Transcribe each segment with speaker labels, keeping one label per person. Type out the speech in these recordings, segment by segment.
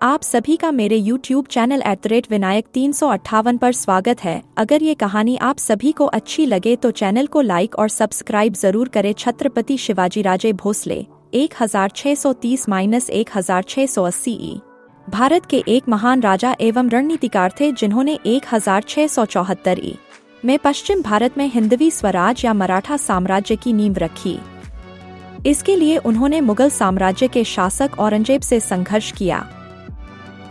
Speaker 1: आप सभी का मेरे YouTube चैनल @विनायक 358 पर स्वागत है। अगर ये कहानी आप सभी को अच्छी लगे तो चैनल को लाइक और सब्सक्राइब जरूर करें। छत्रपति शिवाजीराजे भोसले 1630-1680 भारत के एक महान राजा एवं रणनीतिकार थे जिन्होंने 1674 में पश्चिम भारत में हिंदवी स्वराज या मराठा साम्राज्य की नींव रखी। इसके लिए उन्होंने मुगल साम्राज्य के शासक औरंगजेब से संघर्ष किया।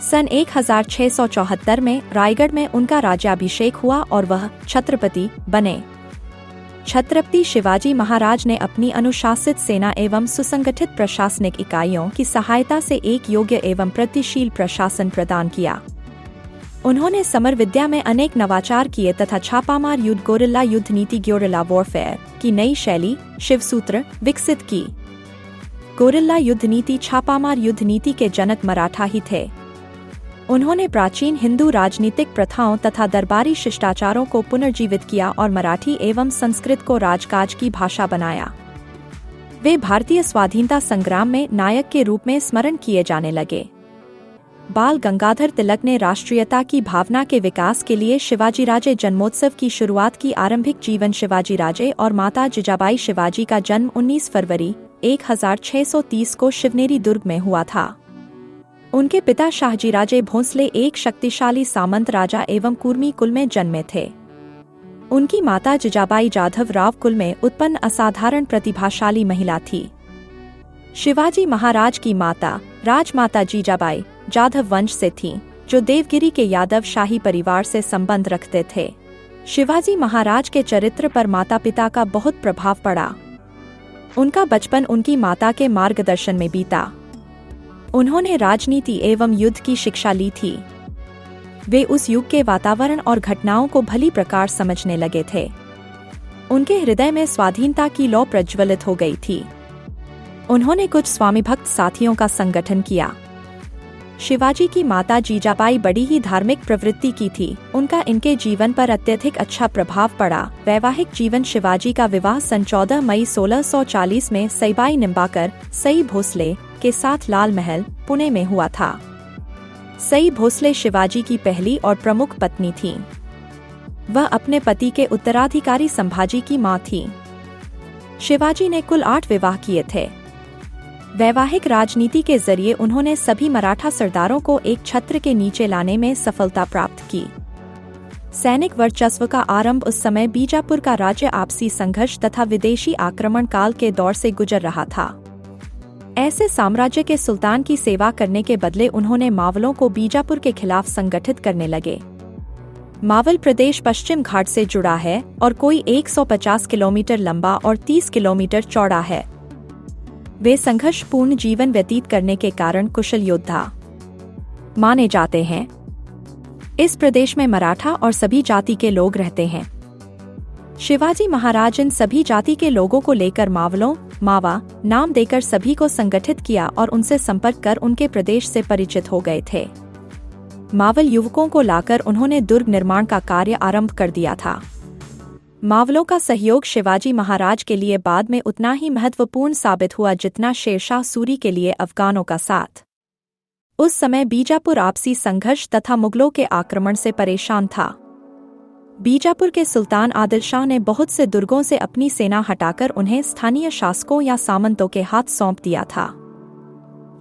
Speaker 1: सन 1674 में रायगढ़ में उनका राज्याभिषेक हुआ और वह छत्रपति बने। छत्रपति शिवाजी महाराज ने अपनी अनुशासित सेना एवं सुसंगठित प्रशासनिक इकाइयों की सहायता से एक योग्य एवं प्रगतिशील प्रशासन प्रदान किया। उन्होंने समर विद्या में अनेक नवाचार किए तथा छापामार युद्ध गोरिल्ला युद्ध नीति ग्योरिल्ला वॉरफेयर की नई शैली शिवसूत्र विकसित की। गोरिल्ला युद्ध नीति छापामार युद्ध नीति के जनक मराठा ही थे। उन्होंने प्राचीन हिंदू राजनीतिक प्रथाओं तथा दरबारी शिष्टाचारों को पुनर्जीवित किया और मराठी एवं संस्कृत को राजकाज की भाषा बनाया। वे भारतीय स्वाधीनता संग्राम में नायक के रूप में स्मरण किए जाने लगे। बाल गंगाधर तिलक ने राष्ट्रीयता की भावना के विकास के लिए शिवाजीराजे जन्मोत्सव की शुरुआत की। आरंभिक जीवन शिवाजीराजे और माता जिजाबाई शिवाजी का जन्म 19 फरवरी 1630 को शिवनेरी दुर्ग में हुआ था। उनके पिता शाहजीराजे भोसले एक शक्तिशाली सामंत राजा एवं कुर्मी कुल में जन्मे थे। उनकी माता जिजाबाई जाधव राव कुल में उत्पन्न असाधारण प्रतिभाशाली महिला थी। शिवाजी महाराज की माता राजमाता जिजाबाई जाधव वंश से थीं, जो देवगिरी के यादव शाही परिवार से संबंध रखते थे। शिवाजी महाराज के चरित्र पर माता पिता का बहुत प्रभाव पड़ा। उनका बचपन उनकी माता के मार्गदर्शन में बीता। उन्होंने राजनीति एवं युद्ध की शिक्षा ली थी। वे उस युग के वातावरण और घटनाओं को भली प्रकार समझने लगे थे। उनके हृदय में स्वाधीनता की लौ प्रज्वलित हो गई थी। उन्होंने कुछ स्वामीभक्त साथियों का संगठन किया। शिवाजी की माता जिजाबाई बड़ी ही धार्मिक प्रवृत्ति की थी। उनका इनके जीवन पर अत्यधिक अच्छा प्रभाव पड़ा। वैवाहिक जीवन शिवाजी का विवाह सन 14 मई 1640 में सईबाई निम्बाकर सई भोसले के साथ लाल महल पुणे में हुआ था। सई भोसले शिवाजी की पहली और प्रमुख पत्नी थीं। वह अपने पति के उत्तराधिकारी संभाजी की मां थी। शिवाजी ने कुल 8 विवाह किए थे। वैवाहिक राजनीति के जरिए उन्होंने सभी मराठा सरदारों को एक छत्र के नीचे लाने में सफलता प्राप्त की। सैनिक वर्चस्व का आरंभ उस समय बीजापुर का राज्य आपसी संघर्ष तथा विदेशी आक्रमण काल के दौर से गुजर रहा था। ऐसे साम्राज्य के सुल्तान की सेवा करने के बदले उन्होंने मावलों को बीजापुर के खिलाफ संगठित करने लगे। मावल प्रदेश पश्चिम घाट से जुड़ा है और कोई 150 किलोमीटर लंबा और 30 किलोमीटर चौड़ा है। वे संघर्षपूर्ण जीवन व्यतीत करने के कारण कुशल योद्धा माने जाते हैं। इस प्रदेश में मराठा और सभी जाति के लोग रहते हैं। शिवाजी महाराज इन सभी जाति के लोगों को लेकर मावलों मावा नाम देकर सभी को संगठित किया और उनसे संपर्क कर उनके प्रदेश से परिचित हो गए थे। मावल युवकों को लाकर उन्होंने दुर्ग निर्माण का कार्य आरंभ कर दिया था। मावलों का सहयोग शिवाजी महाराज के लिए बाद में उतना ही महत्वपूर्ण साबित हुआ जितना शेरशाह सूरी के लिए अफगानों का साथ। उस समय बीजापुर आपसी संघर्ष तथा मुगलों के आक्रमण से परेशान था। बीजापुर के सुल्तान आदिल शाह ने बहुत से दुर्गों से अपनी सेना हटाकर उन्हें स्थानीय शासकों या सामंतों के हाथ सौंप दिया था।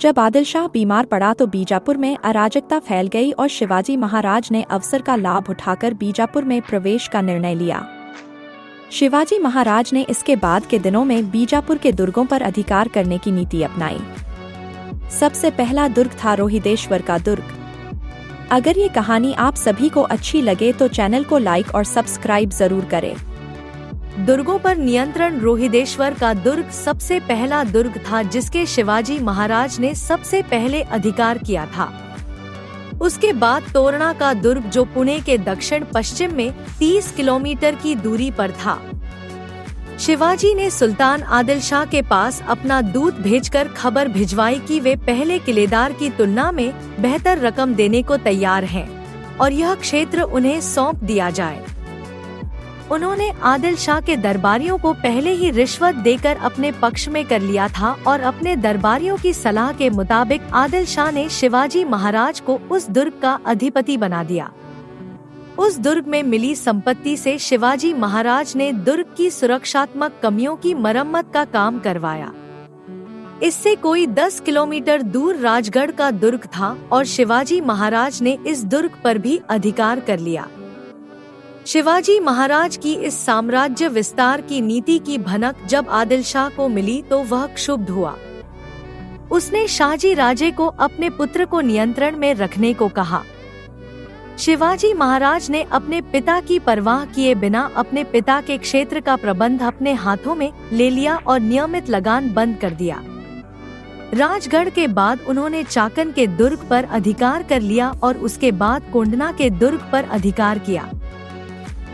Speaker 1: जब आदिल शाह बीमार पड़ा तो बीजापुर में अराजकता फैल गई और शिवाजी महाराज ने अवसर का लाभ उठाकर बीजापुर में प्रवेश का निर्णय लिया। शिवाजी महाराज ने इसके बाद के दिनों में बीजापुर के दुर्गों पर अधिकार करने की नीति अपनाई। सबसे पहला दुर्ग था रोहिदेश्वर का दुर्ग। अगर ये कहानी आप सभी को अच्छी लगे तो चैनल को लाइक और सब्सक्राइब जरूर करें।
Speaker 2: दुर्गों पर नियंत्रण रोहिदेश्वर का दुर्ग सबसे पहला दुर्ग था जिसके शिवाजी महाराज ने सबसे पहले अधिकार किया था। उसके बाद तोरणा का दुर्ग जो पुणे के दक्षिण पश्चिम में 30 किलोमीटर की दूरी पर था। शिवाजी ने सुल्तान आदिल शाह के पास अपना दूत भेजकर खबर भिजवाई कि वे पहले किलेदार की तुलना में बेहतर रकम देने को तैयार हैं और यह क्षेत्र उन्हें सौंप दिया जाए। उन्होंने आदिल शाह के दरबारियों को पहले ही रिश्वत देकर अपने पक्ष में कर लिया था और अपने दरबारियों की सलाह के मुताबिक आदिल शाह ने शिवाजी महाराज को उस दुर्ग का अधिपति बना दिया। उस दुर्ग में मिली संपत्ति से शिवाजी महाराज ने दुर्ग की सुरक्षात्मक कमियों की मरम्मत का काम करवाया। इससे कोई 10 किलोमीटर दूर राजगढ़ का दुर्ग था और शिवाजी महाराज ने इस दुर्ग पर भी अधिकार कर लिया। शिवाजी महाराज की इस साम्राज्य विस्तार की नीति की भनक जब आदिल शाह को मिली तो वह क्षुब्ध हुआ। उसने शाहजी राजे को अपने पुत्र को नियंत्रण में रखने को कहा। शिवाजी महाराज ने अपने पिता की परवाह किए बिना अपने पिता के क्षेत्र का प्रबंध अपने हाथों में ले लिया और नियमित लगान बंद कर दिया। राजगढ़ के बाद उन्होंने चाकन के दुर्ग पर अधिकार कर लिया और उसके बाद कोंडना के दुर्ग पर अधिकार किया।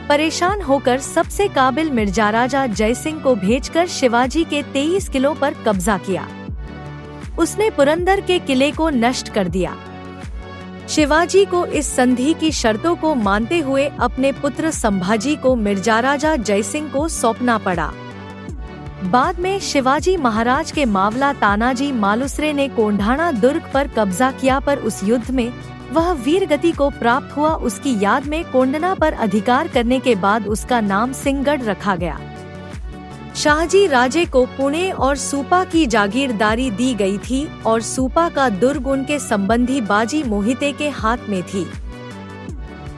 Speaker 2: परेशान होकर सबसे काबिल मिर्जा राजा जयसिंह को भेजकर शिवाजी के 23 किलों पर कब्जा किया। उसने पुरंदर के किले को नष्ट कर दिया। शिवाजी को इस संधि की शर्तों को मानते हुए अपने पुत्र संभाजी को मिर्जा राजा जयसिंह को सौंपना पड़ा। बाद में शिवाजी महाराज के मावला तानाजी मालुसरे ने कोंढाणा दुर्ग पर कब्जा किया, पर उस युद्ध में वह वीरगति को प्राप्त हुआ। उसकी याद में कोंडना पर अधिकार करने के बाद उसका नाम सिंहगढ़ रखा गया। शाहजी राजे को पुणे और सूपा की जागीरदारी दी गई थी और सूपा का दुर्ग उनके संबंधी बाजी मोहिते के हाथ में थी।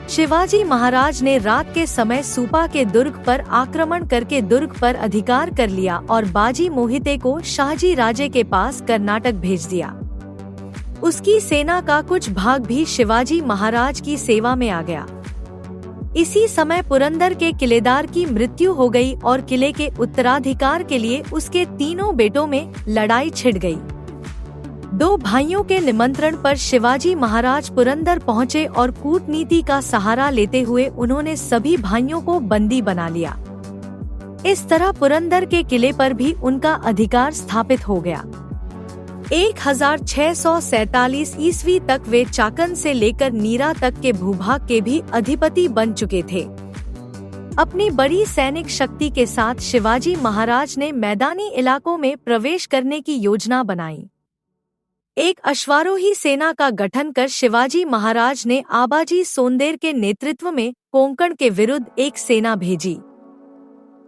Speaker 2: शिवाजी महाराज ने रात के समय सूपा के दुर्ग पर आक्रमण करके दुर्ग पर अधिकार कर लिया और बाजी मोहिते को शाहजी राजे के पास कर्नाटक भेज दिया। उसकी सेना का कुछ भाग भी शिवाजी महाराज की सेवा में आ गया। इसी समय पुरंदर के किलेदार की मृत्यु हो गई और किले के उत्तराधिकार के लिए उसके तीनों बेटों में लड़ाई छिड़ गई। 2 भाइयों के निमंत्रण पर शिवाजी महाराज पुरंदर पहुंचे और कूटनीति का सहारा लेते हुए उन्होंने सभी भाइयों को बंदी बना लिया। इस तरह पुरंदर के किले पर भी उनका अधिकार स्थापित हो गया। 1647 ईस्वी तक वे चाकन से लेकर नीरा तक के भूभाग के भी अधिपति बन चुके थे। अपनी बड़ी सैनिक शक्ति के साथ शिवाजी महाराज ने मैदानी इलाकों में प्रवेश करने की योजना बनाई। एक अश्वारोही सेना का गठन कर शिवाजी महाराज ने आबाजी सोंदेर के नेतृत्व में कोंकण के विरुद्ध एक सेना भेजी।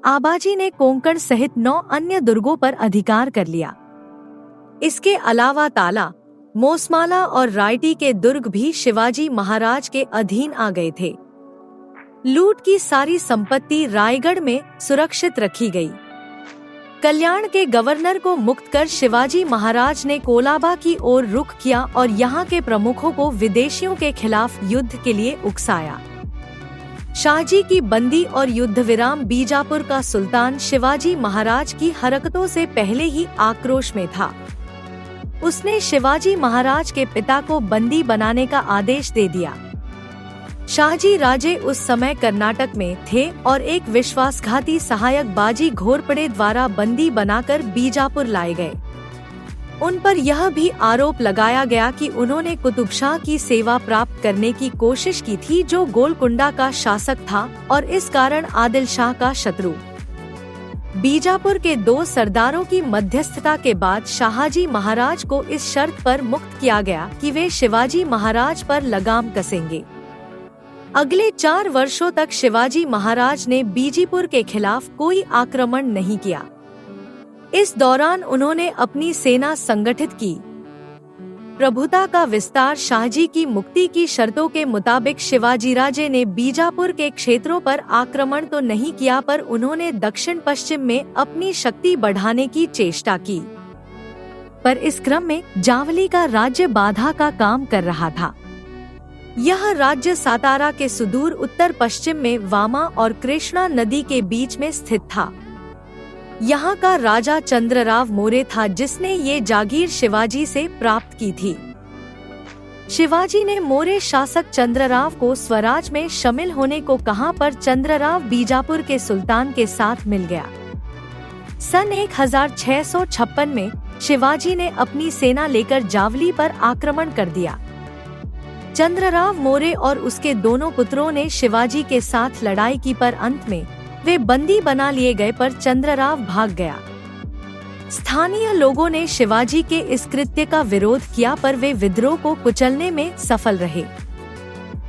Speaker 2: आबाजी ने कोंकण सहित 9 अन्य दुर्गों पर अधिकार कर लिया। इसके अलावा ताला, मोसमाला और रायटी के दुर्ग भी शिवाजी महाराज के अधीन आ गए थे। लूट की सारी संपत्ति रायगढ़ में सुरक्षित रखी गई। कल्याण के गवर्नर को मुक्त कर शिवाजी महाराज ने कोलाबा की ओर रुख किया और यहाँ के प्रमुखों को विदेशियों के खिलाफ युद्ध के लिए उकसाया। शाहजी की बंदी और युद्ध विराम बीजापुर का सुल्तान शिवाजी महाराज की हरकतों से पहले ही आक्रोश में था। उसने शिवाजी महाराज के पिता को बंदी बनाने का आदेश दे दिया। शाहजी राजे उस समय कर्नाटक में थे और एक विश्वासघाती सहायक बाजी घोरपड़े द्वारा बंदी बनाकर बीजापुर लाए गए। उन पर यह भी आरोप लगाया गया कि उन्होंने कुतुब शाह की सेवा प्राप्त करने की कोशिश की थी, जो गोलकुंडा का शासक था और इस कारण आदिल शाह का शत्रु। बीजापुर के 2 सरदारों की मध्यस्थता के बाद शाहजी महाराज को इस शर्त पर मुक्त किया गया कि वे शिवाजी महाराज पर लगाम कसेंगे। अगले 4 वर्षों तक शिवाजी महाराज ने बीजापुर के खिलाफ कोई आक्रमण नहीं किया। इस दौरान उन्होंने अपनी सेना संगठित की। प्रभुता का विस्तार शाहजी की मुक्ति की शर्तों के मुताबिक शिवाजी राजे ने बीजापुर के क्षेत्रों पर आक्रमण तो नहीं किया, पर उन्होंने दक्षिण पश्चिम में अपनी शक्ति बढ़ाने की चेष्टा की। पर इस क्रम में जावली का राज्य बाधा का काम कर रहा था। यह राज्य सातारा के सुदूर उत्तर पश्चिम में वामा और कृष्णा नदी के बीच में स्थित था। यहाँ का राजा चंद्रराव मोरे था, जिसने ये जागीर शिवाजी से प्राप्त की थी। शिवाजी ने मोरे शासक चंद्रराव को स्वराज में शामिल होने को कहा, पर चंद्रराव बीजापुर के सुल्तान के साथ मिल गया। सन 1656 में शिवाजी ने अपनी सेना लेकर जावली पर आक्रमण कर दिया। चंद्रराव मोरे और उसके दोनों पुत्रों ने शिवाजी के साथ लड़ाई की, पर अंत में वे बंदी बना लिए गए पर चंद्रराव भाग गया। स्थानीय लोगों ने शिवाजी के इस कृत्य का विरोध किया पर वे विद्रोह को कुचलने में सफल रहे।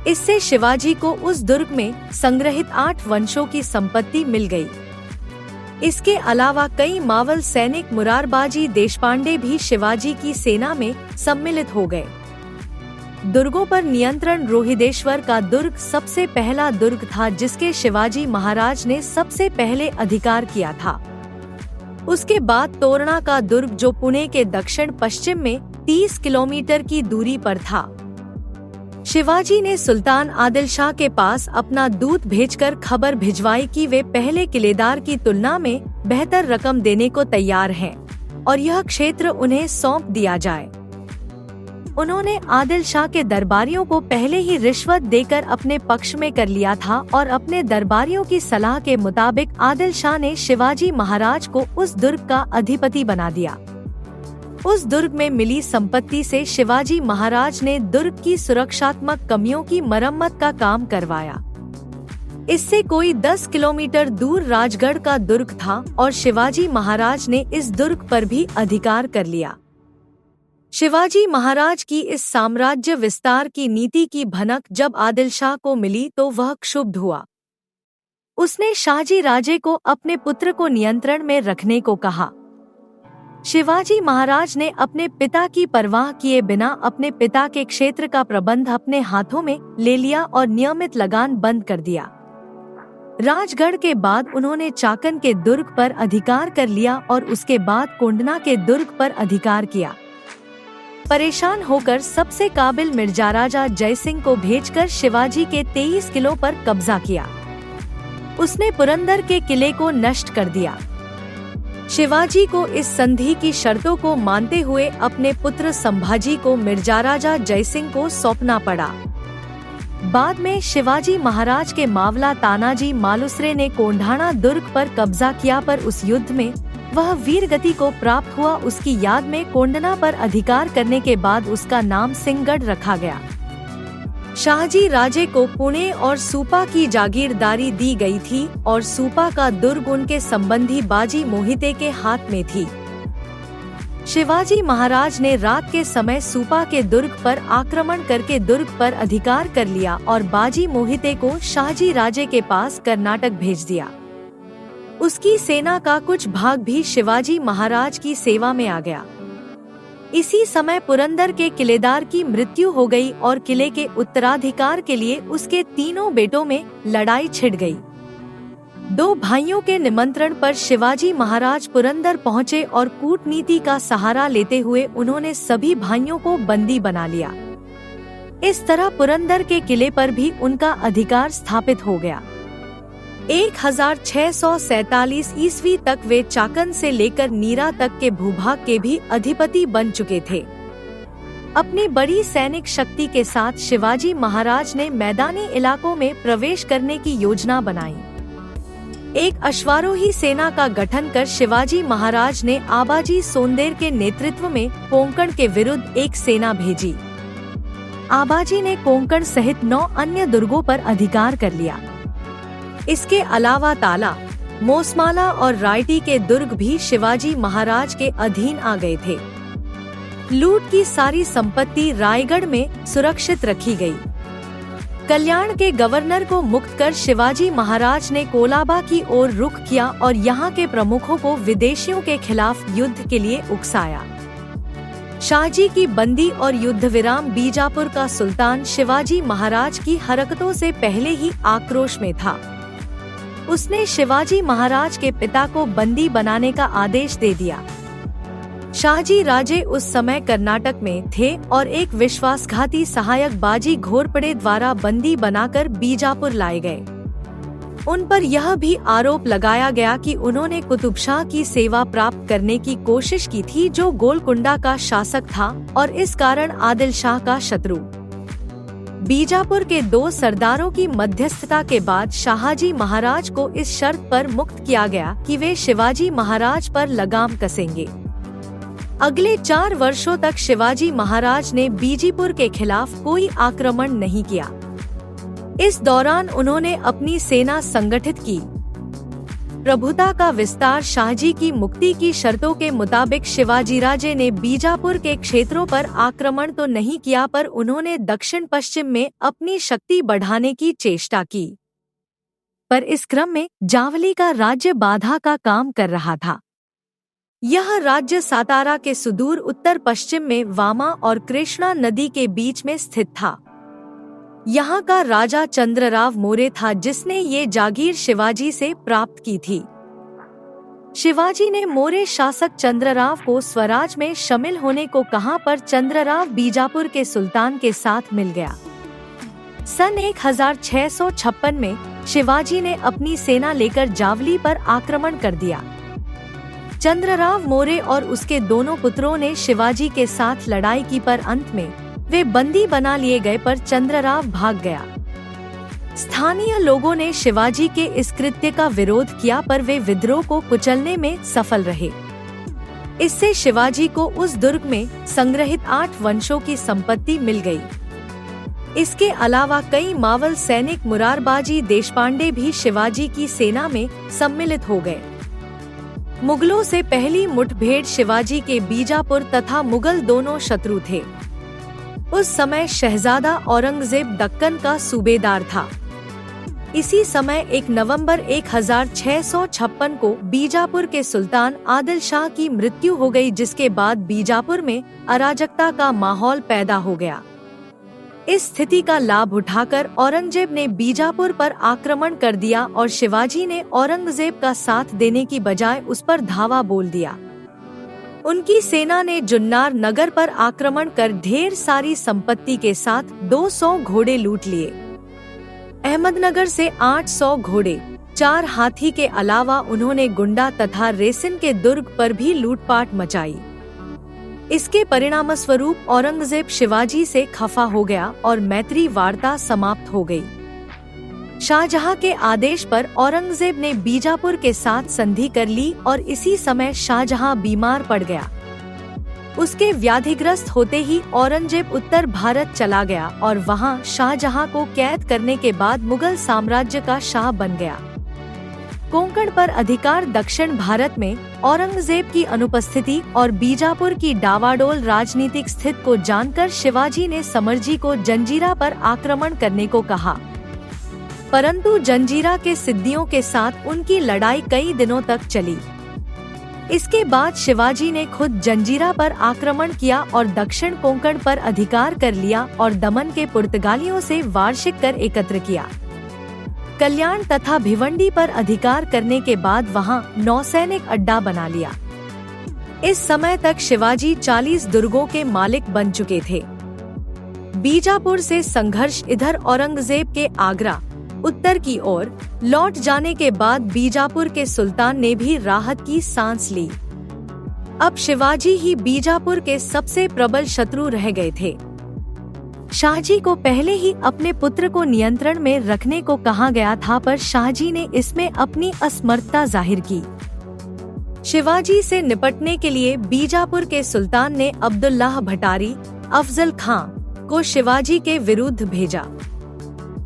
Speaker 2: इससे शिवाजी को उस दुर्ग में संग्रहित 8 वंशों की संपत्ति मिल गई। इसके अलावा कई मावल सैनिक मुरारबाजी देशपांडे भी शिवाजी की सेना में सम्मिलित हो गए। दुर्गों पर नियंत्रण रोहिदेश्वर का दुर्ग सबसे पहला दुर्ग था जिसके शिवाजी महाराज ने सबसे पहले अधिकार किया था। उसके बाद तोरणा का दुर्ग जो पुणे के दक्षिण पश्चिम में 30 किलोमीटर की दूरी पर था। शिवाजी ने सुल्तान आदिल शाह के पास अपना दूत भेजकर खबर भिजवाई कि वे पहले किलेदार की तुलना में बेहतर रकम देने को तैयार हैं और यह क्षेत्र उन्हें सौंप दिया जाए। उन्होंने आदिल शाह के दरबारियों को पहले ही रिश्वत देकर अपने पक्ष में कर लिया था और अपने दरबारियों की सलाह के मुताबिक आदिल शाह ने शिवाजी महाराज को उस दुर्ग का अधिपति बना दिया। उस दुर्ग में मिली संपत्ति से शिवाजी महाराज ने दुर्ग की सुरक्षात्मक कमियों की मरम्मत का काम करवाया। इससे कोई 10 किलोमीटर दूर राजगढ़ का दुर्ग था और शिवाजी महाराज ने इस दुर्ग पर भी अधिकार कर लिया। शिवाजी महाराज की इस साम्राज्य विस्तार की नीति की भनक जब आदिल शाह को मिली तो वह क्षुब्ध हुआ। उसने शाहजी राजे को अपने पुत्र को नियंत्रण में रखने को कहा। शिवाजी महाराज ने अपने पिता की परवाह किए बिना अपने पिता के क्षेत्र का प्रबंध अपने हाथों में ले लिया और नियमित लगान बंद कर दिया। राजगढ़ के बाद उन्होंने चाकन के दुर्ग पर अधिकार कर लिया और उसके बाद कोंडना के दुर्ग पर अधिकार किया। परेशान होकर सबसे काबिल मिर्जा राजा जयसिंह को भेजकर शिवाजी के 23 किलों पर कब्जा किया। उसने पुरंदर के किले को नष्ट कर दिया। शिवाजी को इस संधि की शर्तों को मानते हुए अपने पुत्र संभाजी को मिर्जा राजा जयसिंह को सौंपना पड़ा। बाद में शिवाजी महाराज के मावला तानाजी मालुसरे ने कोंढाणा दुर्ग पर कब्जा किया पर उस युद्ध में वह वीरगति को प्राप्त हुआ। उसकी याद में कोंडना पर अधिकार करने के बाद उसका नाम सिंहगढ़ रखा गया। शाहजी राजे को पुणे और सूपा की जागीरदारी दी गई थी और सूपा का दुर्ग उनके संबंधी बाजी मोहिते के हाथ में थी। शिवाजी महाराज ने रात के समय सूपा के दुर्ग पर आक्रमण करके दुर्ग पर अधिकार कर लिया और बाजी मोहिते को शाहजी राजे के पास कर्नाटक भेज दिया। उसकी सेना का कुछ भाग भी शिवाजी महाराज की सेवा में आ गया। इसी समय पुरंदर के किलेदार की मृत्यु हो गई और किले के उत्तराधिकार के लिए उसके तीनों बेटों में लड़ाई छिड़ गई। 2 भाइयों के निमंत्रण पर शिवाजी महाराज पुरंदर पहुंचे और कूटनीति का सहारा लेते हुए उन्होंने सभी भाइयों को बंदी बना लिया। इस तरह पुरंदर के किले पर भी उनका अधिकार स्थापित हो गया। 1647 ईस्वी तक वे चाकन से लेकर नीरा तक के भूभाग के भी अधिपति बन चुके थे। अपनी बड़ी सैनिक शक्ति के साथ शिवाजी महाराज ने मैदानी इलाकों में प्रवेश करने की योजना बनाई। एक अश्वारोही सेना का गठन कर शिवाजी महाराज ने आबाजी सोंदेर के नेतृत्व में कोंकण के विरुद्ध एक सेना भेजी। आबाजी ने कोंकण सहित 9 अन्य दुर्गों पर अधिकार कर लिया। इसके अलावा ताला, मोसमाला और रायटी के दुर्ग भी शिवाजी महाराज के अधीन आ गए थे। लूट की सारी संपत्ति रायगढ़ में सुरक्षित रखी गई। कल्याण के गवर्नर को मुक्त कर शिवाजी महाराज ने कोलाबा की ओर रुख किया और यहाँ के प्रमुखों को विदेशियों के खिलाफ युद्ध के लिए उकसाया। शाहजी की बंदी और युद्ध विराम बीजापुर का सुल्तान शिवाजी महाराज की हरकतों से पहले ही आक्रोश में था। उसने शिवाजी महाराज के पिता को बंदी बनाने का आदेश दे दिया। शाहजी राजे उस समय कर्नाटक में थे और एक विश्वासघाती सहायक बाजी घोरपड़े द्वारा बंदी बनाकर बीजापुर लाए गए। उन पर यह भी आरोप लगाया गया कि उन्होंने कुतुब शाह की सेवा प्राप्त करने की कोशिश की थी जो गोलकुंडा का शासक था और इस कारण आदिल शाह का शत्रु। बीजापुर के 2 सरदारों की मध्यस्थता के बाद शाहजी महाराज को इस शर्त पर मुक्त किया गया कि वे शिवाजी महाराज पर लगाम कसेंगे। अगले 4 वर्षों तक शिवाजी महाराज ने बीजापुर के खिलाफ कोई आक्रमण नहीं किया। इस दौरान उन्होंने अपनी सेना संगठित की। प्रभुता का विस्तार शाहजी की मुक्ति की शर्तों के मुताबिक शिवाजीराजे ने बीजापुर के क्षेत्रों पर आक्रमण तो नहीं किया, पर उन्होंने दक्षिण पश्चिम में अपनी शक्ति बढ़ाने की चेष्टा की। पर इस क्रम में जावली का राज्य बाधा का काम कर रहा था। यह राज्य सातारा के सुदूर उत्तर पश्चिम में वामा और कृष्णा नदी के बीच में स्थित था। यहाँ का राजा चंद्रराव मोरे था, जिसने ये जागीर शिवाजी से प्राप्त की थी। शिवाजी ने मोरे शासक चंद्रराव को स्वराज में शामिल होने को कहा, पर चंद्रराव बीजापुर के सुल्तान के साथ मिल गया। सन 1656 में शिवाजी ने अपनी सेना लेकर जावली पर आक्रमण कर दिया। चंद्रराव मोरे और उसके दोनों पुत्रों ने शिवाजी के साथ लड़ाई की, पर अंत में वे बंदी बना लिए गए, पर चंद्रराव भाग गया। स्थानीय लोगों ने शिवाजी के इस कृत्य का विरोध किया, पर वे विद्रोह को कुचलने में सफल रहे। इससे शिवाजी को उस दुर्ग में संग्रहित 8 वंशों की संपत्ति मिल गई। इसके अलावा कई मावल सैनिक मुरारबाजी देशपांडे भी शिवाजी की सेना में सम्मिलित हो गए। मुगलों से पहली मुठभेड़ शिवाजी के बीजापुर तथा मुगल दोनों शत्रु थे। उस समय शहजादा औरंगजेब दक्कन का सूबेदार था। इसी समय 1 नवंबर 1656 को बीजापुर के सुल्तान आदिल शाह की मृत्यु हो गई, जिसके बाद बीजापुर में अराजकता का माहौल पैदा हो गया। इस स्थिति का लाभ उठाकर औरंगजेब ने बीजापुर पर आक्रमण कर दिया और शिवाजी ने औरंगजेब का साथ देने की बजाय उस पर धावा बोल दिया। उनकी सेना ने जुन्नार नगर पर आक्रमण कर ढेर सारी संपत्ति के साथ 200 घोड़े लूट लिए। अहमदनगर से 800 घोड़े, 4 हाथी के अलावा उन्होंने गुंडा तथा रेसिन के दुर्ग पर भी लूटपाट मचाई। इसके परिणामस्वरूप औरंगजेब शिवाजी से खफा हो गया और मैत्री वार्ता समाप्त हो गई। शाहजहां के आदेश पर औरंगजेब ने बीजापुर के साथ संधि कर ली और इसी समय शाहजहां बीमार पड़ गया। उसके व्याधिग्रस्त होते ही औरंगजेब उत्तर भारत चला गया और वहां शाहजहां को कैद करने के बाद मुगल साम्राज्य का शाह बन गया। कोंकण पर अधिकार दक्षिण भारत में औरंगजेब की अनुपस्थिति और बीजापुर की डावाडोल राजनीतिक स्थिति को जानकर शिवाजी ने समरजी को जंजीरा पर आक्रमण करने को कहा, परंतु जंजीरा के सिद्दियों के साथ उनकी लड़ाई कई दिनों तक चली। इसके बाद शिवाजी ने खुद जंजीरा पर आक्रमण किया और दक्षिण कोंकण पर अधिकार कर लिया और दमन के पुर्तगालियों से वार्षिक कर एकत्र किया। कल्याण तथा भिवंडी पर अधिकार करने के बाद वहां नौसैनिक अड्डा बना लिया। इस समय तक शिवाजी 40 दुर्गों के मालिक बन चुके थे। बीजापुर से संघर्ष इधर औरंगजेब के आगरा उत्तर की ओर लौट जाने के बाद बीजापुर के सुल्तान ने भी राहत की सांस ली। अब शिवाजी ही बीजापुर के सबसे प्रबल शत्रु रह गए थे। शाहजी को पहले ही अपने पुत्र को नियंत्रण में रखने को कहा गया था, पर शाहजी ने इसमें अपनी असमर्थता जाहिर की। शिवाजी से निपटने के लिए बीजापुर के सुल्तान ने अब्दुल्लाह भटारी अफजल खां को शिवाजी के विरुद्ध भेजा।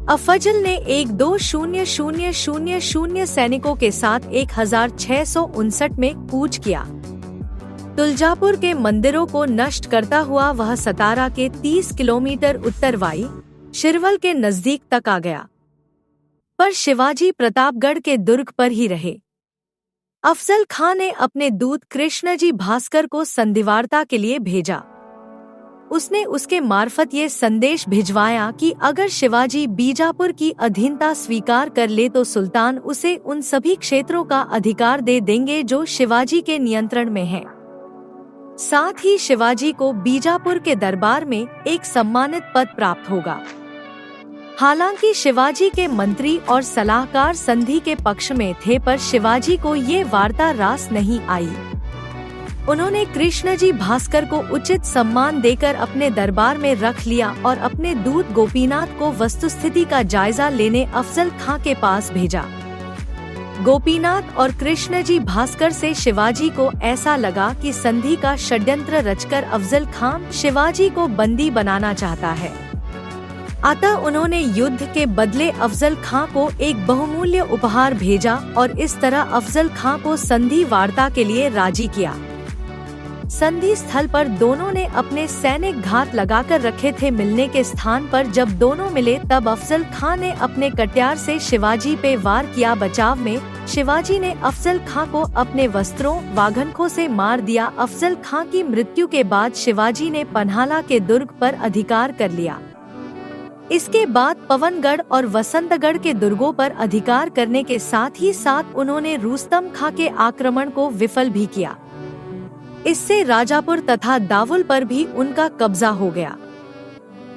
Speaker 2: अफजल ने 120000 सैनिकों के साथ 1659 में कूच किया। तुलजापुर के मंदिरों को नष्ट करता हुआ वह सतारा के 30 किलोमीटर उत्तरवाई शिरवल के नजदीक तक आ गया, पर शिवाजी प्रतापगढ़ के दुर्ग पर ही रहे। अफजल खां ने अपने दूत कृष्णजी भास्कर को संधिवार्ता के लिए भेजा। उसने उसके मार्फत ये संदेश भिजवाया कि अगर शिवाजी बीजापुर की अधीनता स्वीकार कर ले तो सुल्तान उसे उन सभी क्षेत्रों का अधिकार दे देंगे जो शिवाजी के नियंत्रण में हैं। साथ ही शिवाजी को बीजापुर के दरबार में एक सम्मानित पद प्राप्त होगा। हालांकि शिवाजी के मंत्री और सलाहकार संधि के पक्ष में थे, पर शिवाजी को ये वार्ता रास नहीं आई। उन्होंने कृष्णजी भास्कर को उचित सम्मान देकर अपने दरबार में रख लिया और अपने दूत गोपीनाथ को वस्तुस्थिति का जायजा लेने अफजल खां के पास भेजा। गोपीनाथ और कृष्णजी भास्कर से शिवाजी को ऐसा लगा कि संधि का षड्यंत्र रचकर अफजल खां शिवाजी को बंदी बनाना चाहता है। अतः उन्होंने युद्ध के बदले अफजल खां को एक बहुमूल्य उपहार भेजा और इस तरह अफजल खां को संधि वार्ता के लिए राजी किया। संधि स्थल पर दोनों ने अपने सैनिक घात लगाकर रखे थे। मिलने के स्थान पर जब दोनों मिले तब अफजल खां ने अपने कट्यार से शिवाजी पे वार किया। बचाव में शिवाजी ने अफजल खां को अपने वस्त्रों वाघनखों से मार दिया। अफजल खां की मृत्यु के बाद शिवाजी ने पन्हाला के दुर्ग पर अधिकार कर लिया। इसके बाद पवनगढ़ और वसंतगढ़ के दुर्गों पर अधिकार करने के साथ ही साथ उन्होंने रुस्तम खां के आक्रमण को विफल भी किया। इससे राजापुर तथा दावुल पर भी उनका कब्जा हो गया।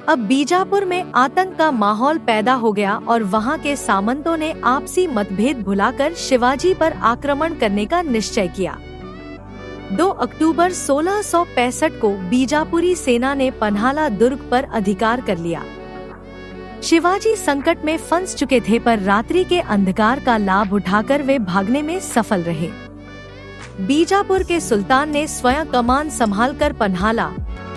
Speaker 2: अब बीजापुर में आतंक का माहौल पैदा हो गया और वहां के सामंतों ने आपसी मतभेद भुलाकर शिवाजी पर आक्रमण करने का निश्चय किया। 2 अक्टूबर 1665 को बीजापुरी सेना ने पन्हाला दुर्ग पर अधिकार कर लिया। शिवाजी संकट में फंस चुके थे, पर रात्रि के अंधकार का लाभ उठाकर वे भागने में सफल रहे। बीजापुर के सुल्तान ने स्वयं कमान संभालकर पन्हाला,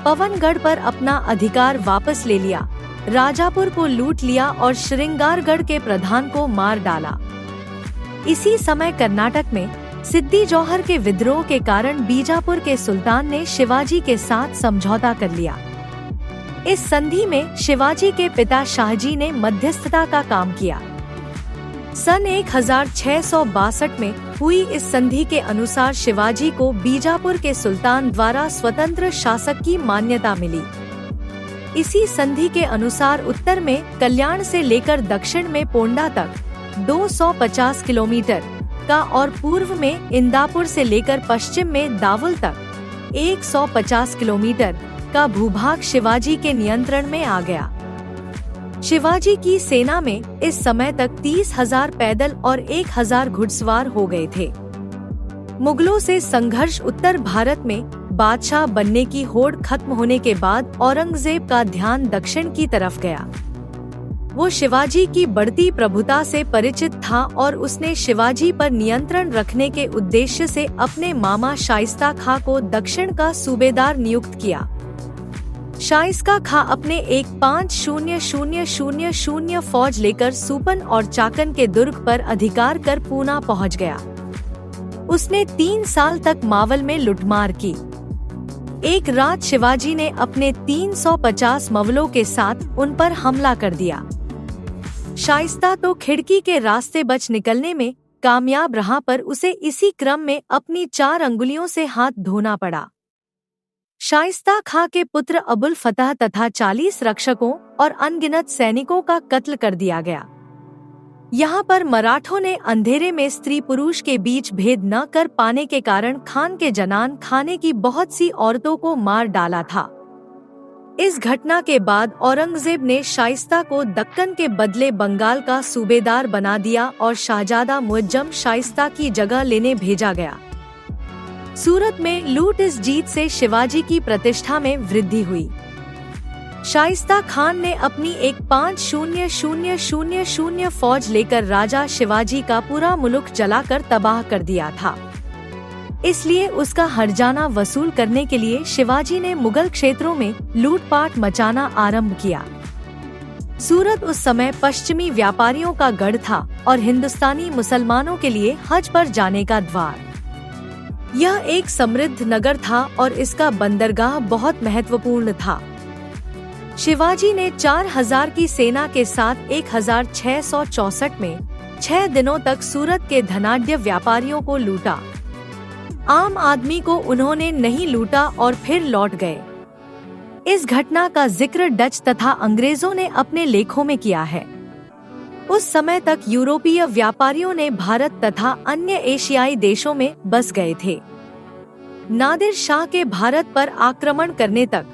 Speaker 2: पवनगढ़ पर अपना अधिकार वापस ले लिया, राजापुर को लूट लिया और श्रृंगारगढ़ के प्रधान को मार डाला। इसी समय कर्नाटक में सिद्दी जौहर के विद्रोह के कारण बीजापुर के सुल्तान ने शिवाजी के साथ समझौता कर लिया। इस संधि में शिवाजी के पिता शाहजी ने मध्यस्थता का काम किया। सन 1662 में हुई इस संधि के अनुसार शिवाजी को बीजापुर के सुल्तान द्वारा स्वतंत्र शासक की मान्यता मिली। इसी संधि के अनुसार उत्तर में कल्याण से लेकर दक्षिण में पोंडा तक 250 किलोमीटर का और पूर्व में इंदापुर से लेकर पश्चिम में दावुल तक 150 किलोमीटर का भूभाग शिवाजी के नियंत्रण में आ गया। शिवाजी की सेना में इस समय तक 30,000 पैदल और 1,000 घुड़सवार हो गए थे। मुगलों से संघर्ष उत्तर भारत में बादशाह बनने की होड़ खत्म होने के बाद औरंगजेब का ध्यान दक्षिण की तरफ गया। वो शिवाजी की बढ़ती प्रभुता से परिचित था और उसने शिवाजी पर नियंत्रण रखने के उद्देश्य से अपने मामा शाइस्ता खां को दक्षिण का सूबेदार नियुक्त किया। शाइस्ता खां अपने एक 50,000 फौज लेकर सुपन और चाकन के दुर्ग पर अधिकार कर पूना पहुंच गया। उसने 3 साल तक मावल में लुटमार की। एक रात शिवाजी ने अपने 350 मवलों के साथ उन पर हमला कर दिया। शाइस्ता तो खिड़की के रास्ते बच निकलने में कामयाब रहा, पर उसे इसी क्रम में अपनी 4 अंगुलियों से हाथ धोना पड़ा। शाइस्ता खां के पुत्र अबुल फतह तथा 40 रक्षकों और अनगिनत सैनिकों का कत्ल कर दिया गया। यहाँ पर मराठों ने अंधेरे में स्त्री पुरुष के बीच भेद न कर पाने के कारण खान के जनान खाने की बहुत सी औरतों को मार डाला था। इस घटना के बाद औरंगजेब ने शाइस्ता को दक्कन के बदले बंगाल का सूबेदार बना दिया और शाहजादा मुअज्जम शाइस्ता की जगह लेने भेजा गया। सूरत में लूट इस जीत से शिवाजी की प्रतिष्ठा में वृद्धि हुई। शाइस्ता खान ने अपनी एक 50,000 फौज लेकर राजा शिवाजी का पूरा मुल्क जलाकर तबाह कर दिया था। इसलिए उसका हर्जाना वसूल करने के लिए शिवाजी ने मुगल क्षेत्रों में लूटपाट मचाना आरंभ किया। सूरत उस समय पश्चिमी व्यापारियों का गढ़ था और हिंदुस्तानी मुसलमानों के लिए हज पर जाने का द्वार। यह एक समृद्ध नगर था और इसका बंदरगाह बहुत महत्वपूर्ण था। शिवाजी ने 4,000 की सेना के साथ 1664 में 6 दिनों तक सूरत के धनाढ्य व्यापारियों को लूटा। आम आदमी को उन्होंने नहीं लूटा और फिर लौट गए। इस घटना का जिक्र डच तथा अंग्रेजों ने अपने लेखों में किया है। उस समय तक यूरोपीय व्यापारियों ने भारत तथा अन्य एशियाई देशों में बस गए थे। नादिर शाह के भारत पर आक्रमण करने तक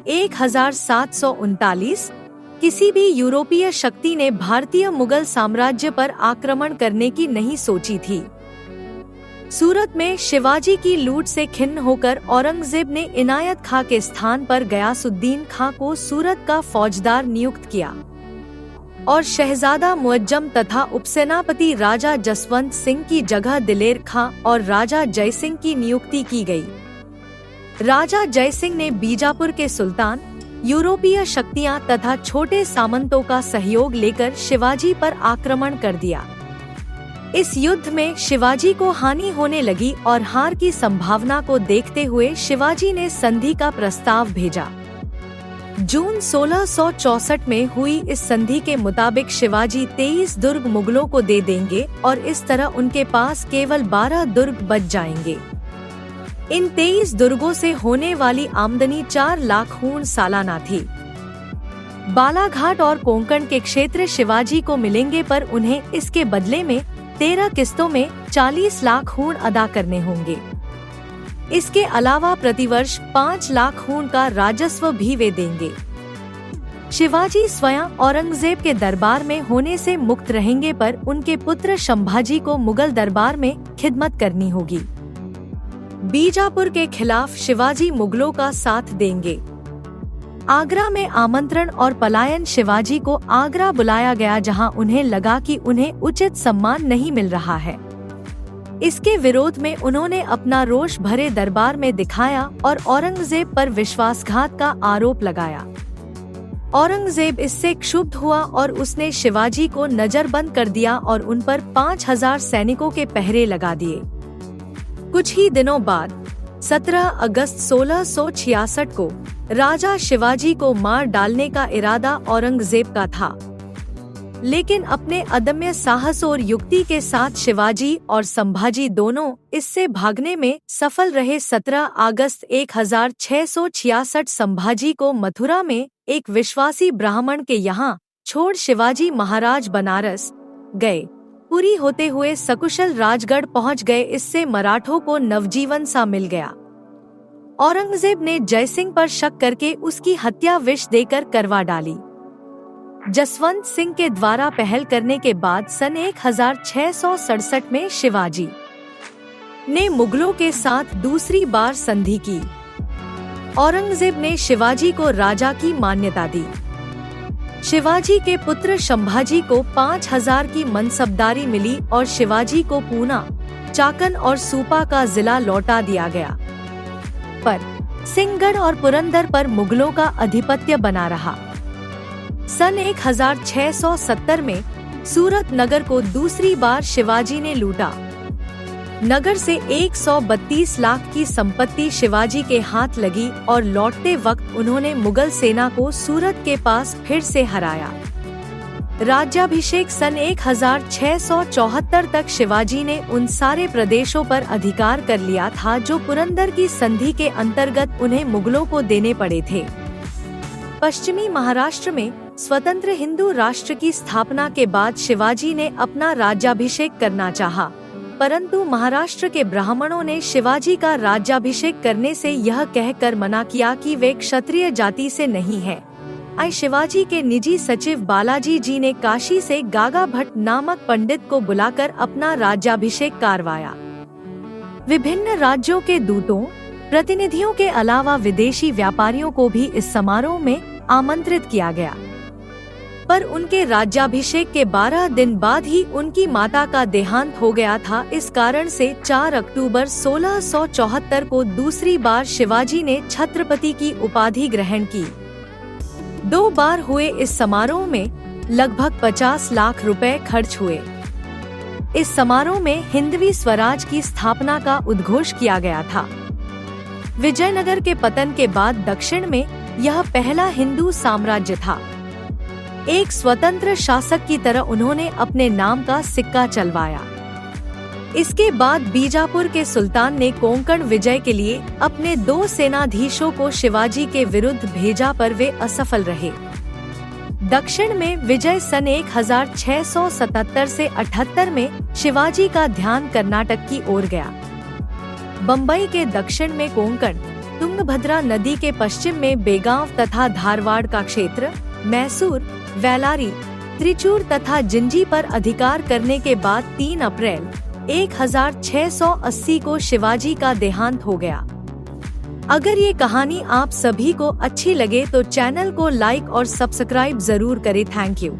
Speaker 2: 1739 किसी भी यूरोपीय शक्ति ने भारतीय मुगल साम्राज्य पर आक्रमण करने की नहीं सोची थी। सूरत में शिवाजी की लूट से खिन्न होकर औरंगजेब ने इनायत खां के स्थान पर गयासुद्दीन खां को सूरत का फौजदार नियुक्त किया और शहजादा मुअज्जम तथा उपसेनापति राजा जसवंत सिंह की जगह दिलेर खां और राजा जयसिंह की नियुक्ति की गई। राजा जयसिंह ने बीजापुर के सुल्तान यूरोपीय शक्तियां तथा छोटे सामंतों का सहयोग लेकर शिवाजी पर आक्रमण कर दिया। इस युद्ध में शिवाजी को हानि होने लगी और हार की संभावना को देखते हुए शिवाजी ने संधि का प्रस्ताव भेजा। जून 1664 में हुई इस संधि के मुताबिक शिवाजी 23 दुर्ग मुगलों को दे देंगे और इस तरह उनके पास केवल 12 दुर्ग बच जाएंगे। इन 23 दुर्गों से होने वाली आमदनी 4 लाख हूण सालाना थी। बालाघाट और कोंकण के क्षेत्र शिवाजी को मिलेंगे, पर उन्हें इसके बदले में 13 किस्तों में 40 लाख हूण अदा करने होंगे। इसके अलावा प्रतिवर्ष 5 लाख हूण का राजस्व भी वे देंगे। शिवाजी स्वयं औरंगजेब के दरबार में होने से मुक्त रहेंगे, पर उनके पुत्र संभाजी को मुगल दरबार में खिदमत करनी होगी। बीजापुर के खिलाफ शिवाजी मुगलों का साथ देंगे। आगरा में आमंत्रण और पलायन। शिवाजी को आगरा बुलाया गया, जहां उन्हें लगा कि उन्हें उचित सम्मान नहीं मिल रहा है। इसके विरोध में उन्होंने अपना रोष भरे दरबार में दिखाया और औरंगजेब पर विश्वासघात का आरोप लगाया। औरंगजेब इससे क्षुब्ध हुआ और उसने शिवाजी को नजरबंद कर दिया और उन पर 5000 सैनिकों के पहरे लगा दिए। कुछ ही दिनों बाद 17 अगस्त 1666 को राजा शिवाजी को मार डालने का इरादा औरंगजेब का था, लेकिन अपने अदम्य साहस और युक्ति के साथ शिवाजी और संभाजी दोनों इससे भागने में सफल रहे। 17 अगस्त 1666 संभाजी को मथुरा में एक विश्वासी ब्राह्मण के यहाँ छोड़ शिवाजी महाराज बनारस गए। पूरी होते हुए सकुशल राजगढ़ पहुँच गए। इससे मराठों को नवजीवन सा मिल गया। औरंगजेब ने जयसिंह पर शक करके उसकी हत्या विष देकर करवा डाली। जसवंत सिंह के द्वारा पहल करने के बाद सन 1667 में शिवाजी ने मुगलों के साथ दूसरी बार संधि की। औरंगजेब ने शिवाजी को राजा की मान्यता दी। शिवाजी के पुत्र संभाजी को 5000 की मनसबदारी मिली और शिवाजी को पूना, चाकन और सूपा का जिला लौटा दिया गया, पर सिंहगढ़ और पुरंदर पर मुगलों का अधिपत्य बना रहा। सन 1670 में सूरत नगर को दूसरी बार शिवाजी ने लूटा। नगर से 132 लाख की संपत्ति शिवाजी के हाथ लगी और लौटते वक्त उन्होंने मुगल सेना को सूरत के पास फिर से हराया। राज्याभिषेक सन 1674 तक शिवाजी ने उन सारे प्रदेशों पर अधिकार कर लिया था जो पुरंदर की संधि के अंतर्गत उन्हें मुगलों को देने पड़े थे। पश्चिमी महाराष्ट्र में स्वतंत्र हिंदू राष्ट्र की स्थापना के बाद शिवाजी ने अपना राज्याभिषेक करना चाहा, परंतु महाराष्ट्र के ब्राह्मणों ने शिवाजी का राज्याभिषेक करने से यह कहकर मना किया कि वे क्षत्रिय जाति से नहीं है। शिवाजी के निजी सचिव बालाजी जी ने काशी से गागा भट्ट नामक पंडित को बुलाकर अपना राज्याभिषेक करवाया। विभिन्न राज्यों के दूतों, प्रतिनिधियों के अलावा विदेशी व्यापारियों को भी इस समारोह में आमंत्रित किया गया, पर उनके राज्याभिषेक के 12 दिन बाद ही उनकी माता का देहांत हो गया था। इस कारण से 4 अक्टूबर 1674 को दूसरी बार शिवाजी ने छत्रपति की उपाधि ग्रहण की। 2 बार हुए इस समारोह में लगभग 50 लाख रुपए खर्च हुए। इस समारोह में हिंदवी स्वराज की स्थापना का उद्घोष किया गया था। विजयनगर के पतन के बाद दक्षिण में यह पहला हिंदू साम्राज्य था। एक स्वतंत्र शासक की तरह उन्होंने अपने नाम का सिक्का चलवाया। इसके बाद बीजापुर के सुल्तान ने कोंकण विजय के लिए अपने 2 सेनाधीशों को शिवाजी के विरुद्ध भेजा, पर वे असफल रहे। दक्षिण में विजय सन 1677 से 78 में शिवाजी का ध्यान कर्नाटक की ओर गया। बम्बई के दक्षिण में कोंकण, तुंगभद्रा नदी के पश्चिम में बेगांव तथा धारवाड़ का क्षेत्र, मैसूर, वेलारी, त्रिचूर तथा जिंजी पर अधिकार करने के बाद 3 अप्रैल 1680 को शिवाजी का देहांत हो गया। अगर ये कहानी आप सभी को अच्छी लगे तो चैनल को लाइक और सब्सक्राइब जरूर करें। Thank you.